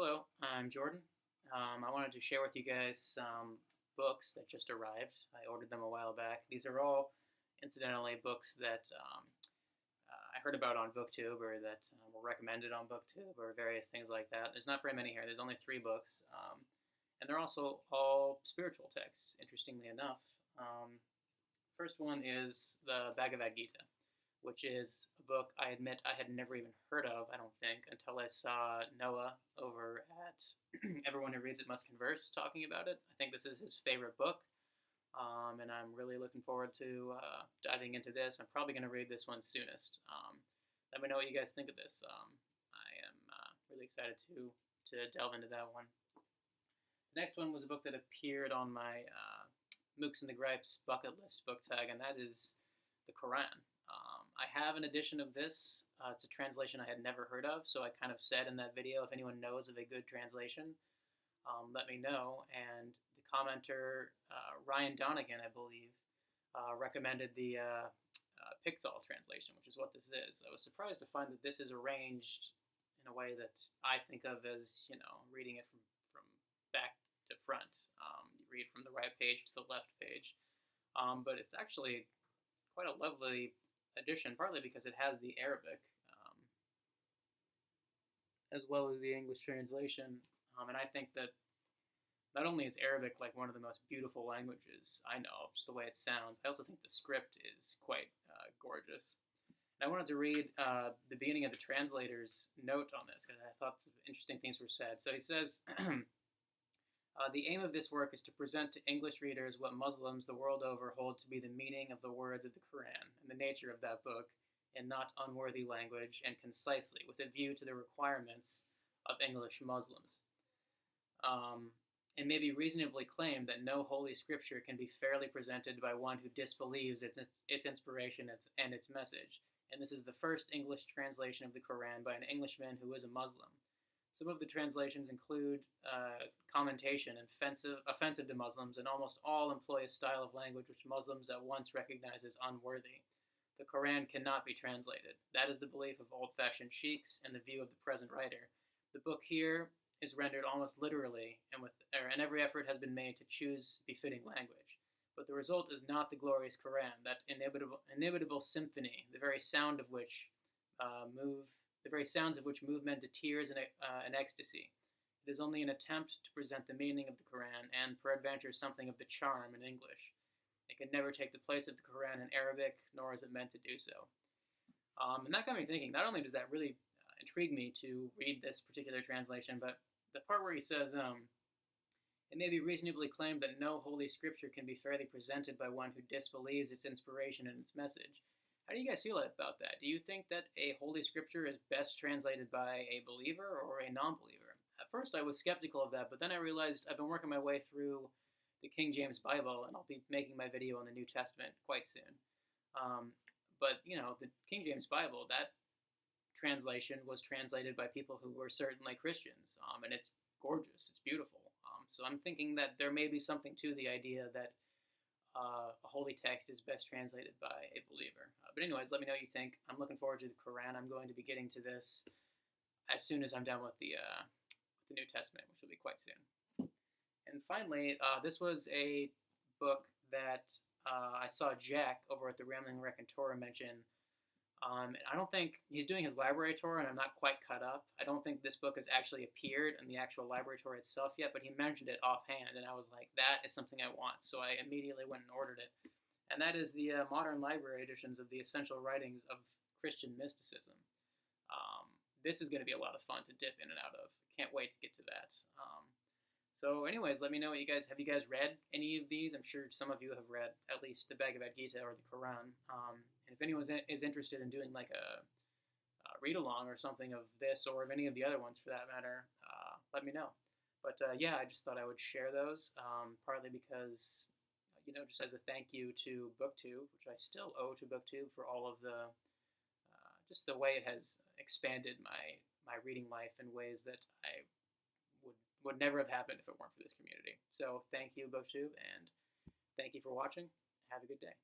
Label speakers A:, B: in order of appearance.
A: Hello, I'm Jordan. I wanted to share with you guys some books that just arrived. I ordered them a while back. These are all, incidentally, books that I heard about on BookTube or that were recommended on BookTube or various things like that. There's not very many here. There's only 3 books. And they're also all spiritual texts, interestingly enough. First one is the Bhagavad Gita, which is a book I admit I had never even heard of, I don't think, until I saw Noah over at Everyone Who Reads It Must Converse talking about it. I think this is his favorite book, and I'm really looking forward to diving into this. I'm probably going to read this one soonest. Let me know what you guys think of this. I am really excited to delve into that one. The next one was a book that appeared on my Mooks and the Gripes bucket list book tag, and that is the Quran. I have an edition of this. It's a translation I had never heard of, so I kind of said in that video, if anyone knows of a good translation, let me know. And the commenter, Ryan Donegan, I believe, recommended the Pickthall translation, which is what this is. I was surprised to find that this is arranged in a way that I think of as, reading it from back to front. You read from the right page to the left page. But it's actually quite a lovely edition, partly because it has the Arabic as well as the English translation. And I think that not only is Arabic like one of the most beautiful languages I know, just the way it sounds, I also think the script is quite gorgeous. And I wanted to read the beginning of the translator's note on this because I thought some interesting things were said. So he says, the aim of this work is to present to English readers what Muslims the world over hold to be the meaning of the words of the Quran and the nature of that book in not unworthy language and concisely, with a view to the requirements of English Muslims. It may be reasonably claimed that no holy scripture can be fairly presented by one who disbelieves its inspiration and its message, and this is the first English translation of the Quran by an Englishman who is a Muslim. Some of the translations include commentation offensive to Muslims, and almost all employ a style of language which Muslims at once recognize as unworthy. The Quran cannot be translated. That is the belief of old-fashioned sheikhs and the view of the present writer. The book here is rendered almost literally, and every effort has been made to choose befitting language. But the result is not the glorious Quran, that inimitable symphony, the very sounds of which move men to tears and ecstasy. It is only an attempt to present the meaning of the Quran, and peradventure something of the charm in English. It can never take the place of the Quran in Arabic, nor is it meant to do so. And that got me thinking, not only does that really intrigue me to read this particular translation, but the part where he says, it may be reasonably claimed that no holy scripture can be fairly presented by one who disbelieves its inspiration and its message. How do you guys feel about that? Do you think that a holy scripture is best translated by a believer or a non-believer? At first I was skeptical of that, but then I realized I've been working my way through the King James Bible, and I'll be making my video on the New Testament quite soon. But, the King James Bible, that translation was translated by people who were certainly Christians, and it's gorgeous, it's beautiful. So I'm thinking that there may be something to the idea that a holy text is best translated by a believer. But anyways, let me know what you think. I'm looking forward to the Quran. I'm going to be getting to this as soon as I'm done with the New Testament, which will be quite soon. And finally, this was a book that I saw Jack over at the Rambling Raconteur mention. I don't think he's doing his library tour, and I'm not quite caught up. I don't think this book has actually appeared in the actual library tour itself yet, but he mentioned it offhand, and I was like, that is something I want. So I immediately went and ordered it. And that is the modern library editions of the essential writings of Christian mysticism. This is going to be a lot of fun to dip in and out of. Can't wait to get to that. So anyways, let me know what have you guys read any of these? I'm sure some of you have read at least the Bhagavad Gita or the Quran. And if anyone is interested in doing like a read-along or something of this, or of any of the other ones for that matter, let me know. But yeah, I just thought I would share those, partly because, just as a thank you to BookTube, which I still owe to BookTube for all of the, just the way it has expanded my reading life in ways that I would never have happened if it weren't for this community. So thank you, BookTube, and thank you for watching. Have a good day.